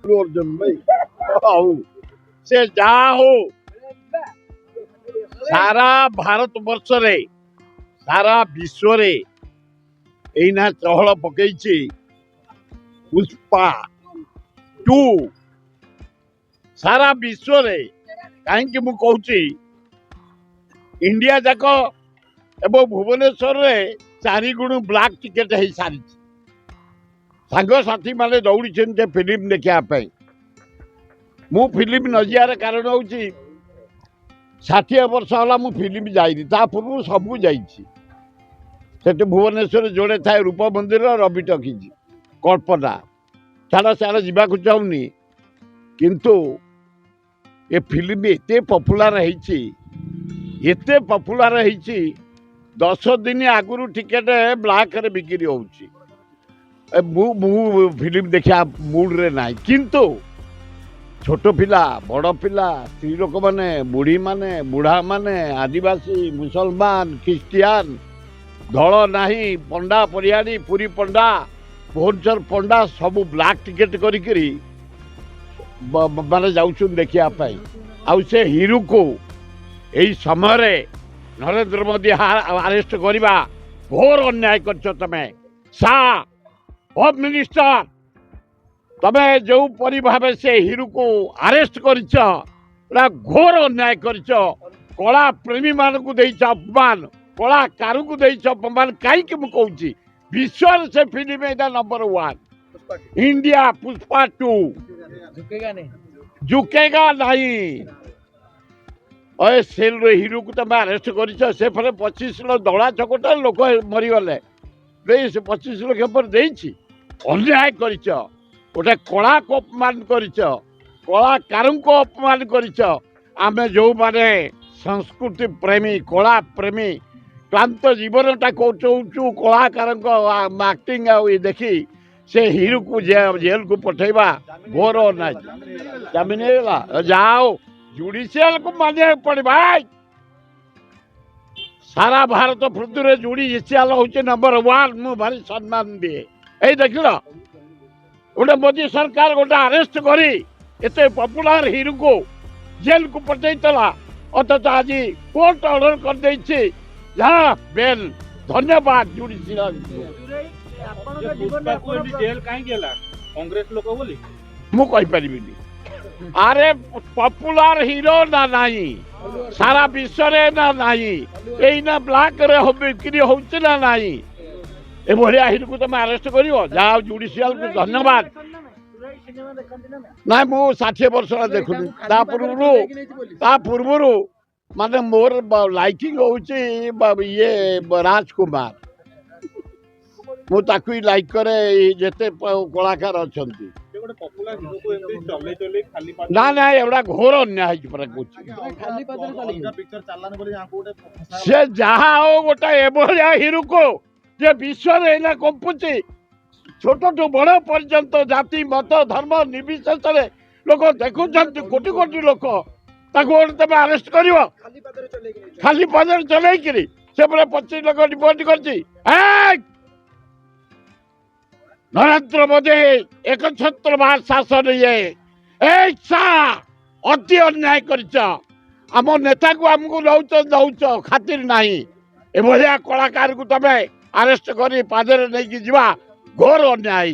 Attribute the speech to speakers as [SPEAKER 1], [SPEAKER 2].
[SPEAKER 1] अर्जुन भाई हऊ से जहा हो सारा भारत वर्ष रे सारा विश्व रे एना चहल पकई पुष्पा 2 सारा विश्व रे कहीं मु कहूँ इंडिया जाक एवं भुवनेश्वर रे 4 गुण ब्लैक टिकेट हो सारी सांगसाथी माने दौड़ी फिल्म देखापी मु फिल्म न जार कारण हूँ 60 वर्ष है मु फिल्म जाइनी ता पूर्व सबू जाइए भुवनेश्वर जोड़े थाए रूप मंदिर रवि टकीज कल्पना छाड़ सियाड़ जावाक चाहूनी किंतु ए फिल्म एते पॉपुलर एते पॉपुलर 10 दिन आगुरी टिकेट ब्लैक रे बिक्री होउची फिल्म देखा मूड रे ना किंतु छोट पिला बड़ पिला स्त्री लोक माने बुढ़ी माने बुढ़ा माने आदिवासी मुसलमान ख्रिस्टियान दल नाही पंडा परियाणी पुरी पंडा भुवनेश्वर पंडा सब ब्लैक टिकेट करी माने जाउछन देखापी आउ से हिरू को यही समय नरेंद्र मोदी अरेस्ट करवा घोर अन्याय कर तमें सा होम मिनिस्टर तमे जो परी भाव से हिरू को अरेस्ट कर घोर अन्याय कर कला प्रेमी मान को अपमान कलाकार को अपमान कहीं मुझे विश्व से फिल्म एटा नंबर 1 इंडिया पुष्पा 2 झुकेगा नहीं अरे सेल हिरू को तुम अरेस्ट कर से फले 25 लाख दला चकटा लोक मरीगले 25 लाख पर अन्याय कर गोटे कला को अपमान कर कलाकार को अपमान कर जो माने संस्कृति प्रेमी कला प्रेमी क्लांत जीवनटा कौचु कलाकार एक्टिंग देखी से हिरू को जेल को पठेबा घोर अन्याय जमीन जाओ जुडिशियल को मानिया पड़े भाई सारा भारत पृथ्वी जुडिशियल हूँ नंबर 1 मु भारी सम्मान दिए यही देख लो गोटे मोदी सरकार गोटे अरेस्ट करी एते पॉपुलर हिरू को जेल को पठेला अथच आज कोर्ट ऑर्डर कर देछि जहाँ बेल धन्यवाद जुडिशियल
[SPEAKER 2] जेल कहीं गेला कांग्रेस लोक बोली
[SPEAKER 1] मु कहि परिबिनी अरे पॉपुलर हीरो ना नहीं सारा विश्व रे ना नहीं एना ब्लैक रे हो बिक्री होउछ ना नहीं ए भलिया हिरू को तुम अरेस्ट करियो जाओ जुडिशियल को धन्यवाद ना मु 60 वर्ष देखुनी ता पूर्व माने मोर लाइकिंग होउची ये राजकुमार मु ताकू लाइक करे जेते कलाकार अछंती ना ना एवढा घोर अन्याय से जहा हो गोटा एभलिया हिरू को जे विश्व रे कंपुची छोट टू बड़ पर्यंत जाति मत धर्म निर्विशेष लोक देखुं कोटि कोटि लोक तुम अरेस्ट कर खाली पदर चल से 25 लाख डिपोजिट कर नरेंद्र मोदी एक छत्रवाद शासन ये अति अन्याय करम नेता को आमको नौच खातिर नहीं एभलिया कलाकार को तमें अरेस्ट कर पादरे नहीं घोर अन्याय।